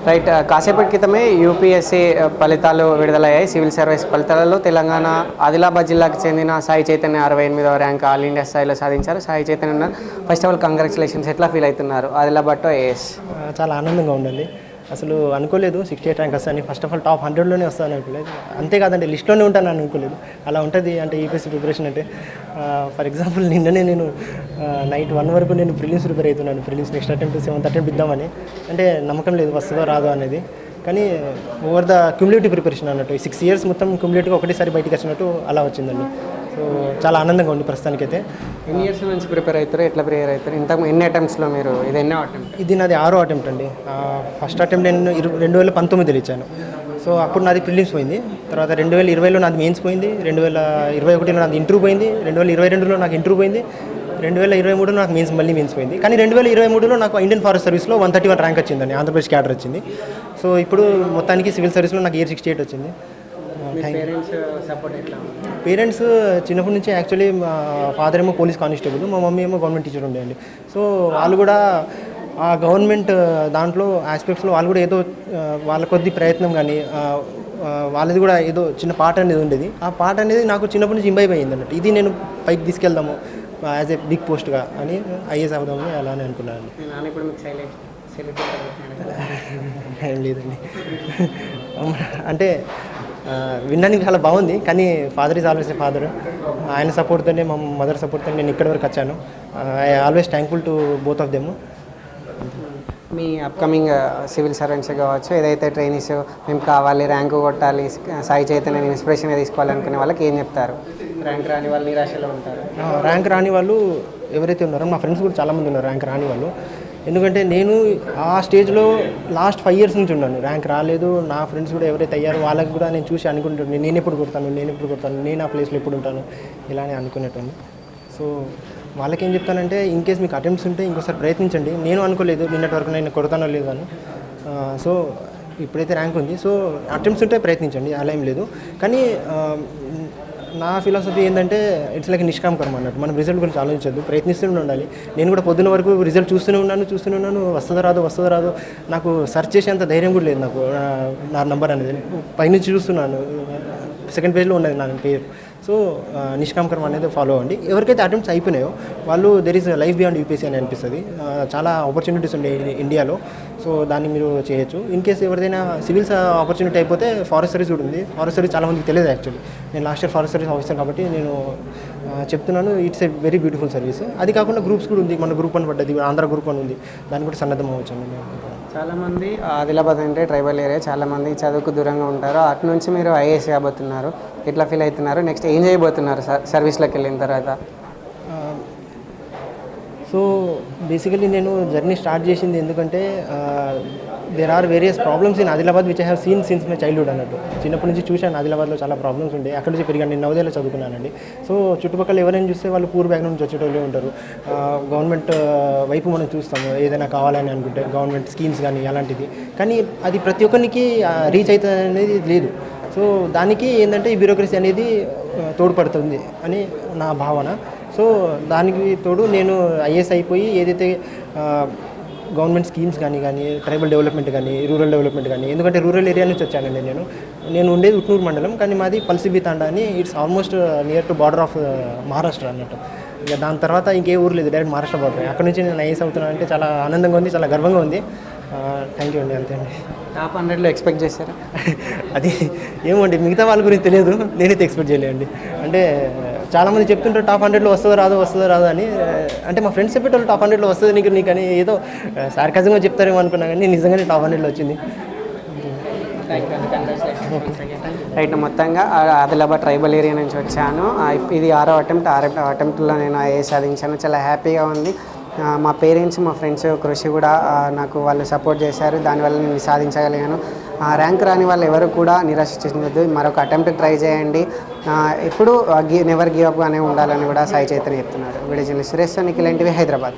Right. కాసేపటి క్రితమే UPSC ఫలితాలు విడుదలయ్యాయి. సివిల్ సర్వీస్ ఫలితాలలో తెలంగాణ ఆదిలాబాద్ జిల్లాకు చెందిన సాయి చైతన్య 68వ ర్యాంక్ ఆల్ ఇండియా స్థాయిలో సాధించారు. Sai Chaitanya first of all congratulations. ఎట్లా ఫీల్ అవుతున్నారు ఆదిలాబాద్తో ఏఎస్? చాలా ఆనందంగా ఉండండి. అసలు అనుకోలేదు 68 ర్యాంక్ వస్తాను. ఫస్ట్ ఆఫ్ ఆల్ టాప్ 100లోనే వస్తాను అనుకోలేదు. అంతేకాదండి లిస్ట్లోనే ఉంటాను అనుకోలేదు. అలా ఉంటుంది అంటే యూపీఎస్సీ ప్రిపరేషన్ అంటే. ఫర్ ఎగ్జాంపుల్ నిన్ననే నేను నైట్ 1 వరకు నేను ప్రిలిమ్స్ ప్రిపేర్ అవుతున్నాను. Prelims next attempt 7th attempt ఇద్దామని. అంటే నమ్మకం లేదు వస్తుందో రాదో అనేది. కానీ ఓవర్ ద క్యుములేటివ్ ప్రిపరేషన్ అన్నట్టు 6 years మొత్తం క్యుములేటివ్గా ఒకటేసారి బయటకు వచ్చినట్టు అలా వచ్చిందండి. సో చాలా ఆనందంగా ఉంది ప్రస్తుతానికైతే. ఎన్ని ఇయర్స్ నుంచి ప్రిపేర్ అవుతారు? ఎట్లా ప్రిపేర్ అవుతారు? ఇంతకు ఎన్ని అటెంప్ట్స్లో మీరు ఇది ఎన్నో అటెంప్ట్? ఇది నాది 6వ అటెంప్ట్ అండి. ఫస్ట్ అటెంప్ట్ నేను 2019 ఇచ్చాను. సో అప్పుడు నాది ప్రిలిమ్స్ పోయింది. తర్వాత 2020లో నాది మెయిన్స్ పోయింది. 2021లో నాది ఇంటర్వ్యూ పోయింది. 2022లో నాకు ఇంటర్వ్యూ పోయింది. 2023లో నాకు మళ్ళీ మెయిన్స్ పోయింది. కానీ 2023లో నాకు ఇండియన్ ఫారెస్ట్ సర్వీస్లో 131 ర్యాంక్ వచ్చిందండి. ఆంధ్రప్రదేశ్ క్యాడర్ వచ్చింది. సో ఇప్పుడు మొత్తానికి సివిల్ సర్వీస్లో నాకు ఇయర్ 68 వచ్చింది. పేరెంట్స్ చిన్నప్పటి నుంచి యాక్చువల్లీ మా ఫాదర్ ఏమో పోలీస్ కానిస్టేబుల్, మా మమ్మీ ఏమో గవర్నమెంట్ టీచర్ ఉండేయండి. సో వాళ్ళు కూడా ఆ గవర్నమెంట్ దాంట్లో ఆస్పెక్ట్స్లో వాళ్ళు కూడా ఏదో వాళ్ళ కొద్ది ప్రయత్నం కానీ వాళ్ళది కూడా ఏదో చిన్న పాట అనేది ఉండేది. ఆ పాట అనేది నాకు చిన్నప్పటి నుంచి ఇంబైబ్ అయ్యింది అన్నట్టు. ఇది నేను పైకి తీసుకెళ్దాము యాజ్ ఏ బిగ్ పోస్ట్గా అని ఐఏఎస్ అవుదామని అలానే అనుకున్నాను. ఏం లేదండి. అంటే వినడానికి చాలా బాగుంది. కానీ father is always a father. ఆయన సపోర్ట్తోనే మా మదర్ సపోర్ట్తో నేను ఇక్కడి వరకు వచ్చాను. I always thankful to both of them. Me upcoming civil servants కావచ్చు, ఏదైతే ట్రైనీస్ మేము కావాలి, ర్యాంకు కొట్టాలి, సాయి చైతన్య ఇన్స్పిరేషన్గా తీసుకోవాలనుకునే వాళ్ళకి ఏం చెప్తారు? ర్యాంక్ రాని వాళ్ళు నిరాశలో ఉంటారు. ర్యాంక్ రాని వాళ్ళు ఎవరైతే ఉన్నారో మా ఫ్రెండ్స్ కూడా చాలామంది ఉన్నారు ర్యాంక్ రాని వాళ్ళు. ఎందుకంటే నేను ఆ స్టేజ్లో లాస్ట్ 5 years నుంచి ఉన్నాను. ర్యాంక్ రాలేదు. నా ఫ్రెండ్స్ కూడా ఎవరైతే అయ్యారో వాళ్ళకి కూడా నేను చూసి అనుకుంటున్నాను, నేను ఎప్పుడు కొడతాను, నేను ఆ ప్లేస్లో ఎప్పుడు ఉంటాను ఇలానే అనుకునేటోని. సో వాళ్ళకేం చెప్తానంటే ఇన్ కేస్ మీకు అటెంప్ట్స్ ఉంటే ఇంకోసారి ప్రయత్నించండి. నేను అనుకోలేదు నిన్నటి వరకు నేను కొడతానో లేదో అని. సో ఇప్పుడైతే ర్యాంక్ ఉంది. సో అటెంప్ట్స్ ఉంటే ప్రయత్నించండి, అలా ఏం లేదు. కానీ నా ఫిలాసఫీ ఏంటంటే ఇట్స్ లైక్ నిష్కామ కర్మ అన్నట్టు. మనం రిజల్ట్ గురించి ఆలోచించద్దు, ప్రయత్నిస్తూనే ఉండాలి. నేను కూడా పొద్దున్న వరకు రిజల్ట్ చూస్తూనే ఉన్నాను. వస్తుందో రాదో నాకు సెర్చ్ చేసేంత ధైర్యం కూడా లేదు నాకు. నా నంబర్ అనేది పైనుంచి చూస్తున్నాను, సెకండ్ పేజ్లో ఉన్నది నా పేరు. సో నిష్కామ కర్మ అనేది ఫాలో అవ్వండి. ఎవరికైతే అటెంప్ట్స్ అయిపోయినాయో వాళ్ళు there is life beyond UPSC అని అనిపిస్తుంది. చాలా ఆపర్చునిటీస్ ఉండే ఇండియాలో. సో దాన్ని మీరు చేయొచ్చు. ఇన్ కేసు ఎవరిదైనా సివిల్స్ ఆపర్చునిటీ అయిపోతే ఫారెస్ట్ సర్వీస్ కూడా ఉంది. ఫారెస్ట్ సర్వీస్ చాలామందికి తెలియదు యాక్చువల్లీ. నేను last year forest service officer కాబట్టి నేను చెప్తున్నాను. It's a very beautiful service. అది కాకుండా గ్రూప్స్ కూడా ఉంది. మన గ్రూప్ 1 పడ్డది, ఆంధ్ర గ్రూప్ 1 ఉంది. దాన్ని కూడా సన్నద్ధం అవ్వచ్చు అండి. చాలామంది ఆదిలాబాద్ అంటే ట్రైబల్ ఏరియా, చాలామంది చదువుకు దూరంగా ఉంటారు. అటు నుంచి మీరు ఐఏఎస్ కాబోతున్నారు, ఎట్లా ఫీల్ అవుతున్నారు? నెక్స్ట్ ఏం చేయబోతున్నారు సర్వీస్లోకి వెళ్ళిన తర్వాత? సో బేసికలీ నేను జర్నీ స్టార్ట్ చేసింది ఎందుకంటే there are various problems in Adilabad which I have seen since my childhood అన్నట్టు. చిన్నప్పటి నుంచి చూశాను ఆదిలాబాద్లో చాలా ప్రాబ్లమ్స్ ఉండే. అక్కడి నుంచి పెరిగాను. నేను నవోదయలో చదువుకున్నానండి. సో చుట్టుపక్కల ఎవరైనా చూస్తే వాళ్ళు పూర్ బ్యాక్గ్రౌండ్ నుంచి వచ్చేటోళ్ళే ఉంటారు. గవర్నమెంట్ వైపు మనం చూస్తాము ఏదైనా కావాలని అనుకుంటే, గవర్నమెంట్ స్కీమ్స్ కానీ అలాంటిది. కానీ అది ప్రతి ఒక్కరికి రీచ్ అవుతుంది అనేది లేదు. సో దానికి ఏంటంటే ఈ బ్యూరోక్రసీ అనేది తోడ్పడుతుంది అని నా భావన. సో దానికి తోడు నేను ఐఏఎస్ అయిపోయి ఏదైతే గవర్నమెంట్ స్కీమ్స్ కానీ ట్రైబల్ డెవలప్మెంట్ కానీ రూరల్ డెవలప్మెంట్ కానీ, ఎందుకంటే రూరల్ ఏరియా నుంచి వచ్చానండి నేను ఉండేది ఉట్నూరు మండలం, కానీ మాది పల్సిబి తాండా అని. It's almost near to border of Maharashtra అన్నట్టు. ఇక దాని తర్వాత ఇంకే ఊరు లేదు, డైరెక్ట్ మహారాష్ట్ర బార్డర్. అక్కడ నుంచి నేను ఐఏఎస్ అవుతున్నాను అంటే చాలా ఆనందంగా ఉంది, చాలా గర్వంగా ఉంది. థ్యాంక్ యూ అండి. అంతే అండి. టాప్ 100లో ఎక్స్పెక్ట్ చేశారా? అది ఏమోండి, మిగతా వాళ్ళ గురించి తెలియదు, నేనైతే ఎక్స్పెక్ట్ చేయలేండి. అంటే చాలామంది చెప్తుంటారు టాప్ 100లో వస్తుందో రాదో అని. అంటే మా ఫ్రెండ్స్ చెప్పేటోళ్ళు టాప్ 100లో వస్తుంది నీకు అని ఏదో సార్కాజంగా చెప్తారేమో అనుకున్నా, కానీ నిజంగానే టాప్ 100లో వచ్చింది. రైట్. మొత్తంగా ఆదిలాబాద్ ట్రైబల్ ఏరియా నుంచి వచ్చాను. ఇది 6వ అటెంప్ట్లో నేను ఐఏఎస్ సాధించాను. చాలా హ్యాపీగా ఉంది. మా పేరెంట్స్, మా ఫ్రెండ్స్ కృషి కూడా నాకు వాళ్ళు సపోర్ట్ చేశారు. దానివల్ల నేను సాధించగలిగాను. ర్యాంక్ రాని వాళ్ళు ఎవరు కూడా నిరాశ చెందొద్దు, మరొక అటెంప్ట్ ట్రై చేయండి. ఎప్పుడు నెవర్ గివ్ అప్ గానే ఉండాలని కూడా సాయి చైతన్య చెప్తున్నారు. Video journalist Suresh, Nikhil, NTV, Hyderabad.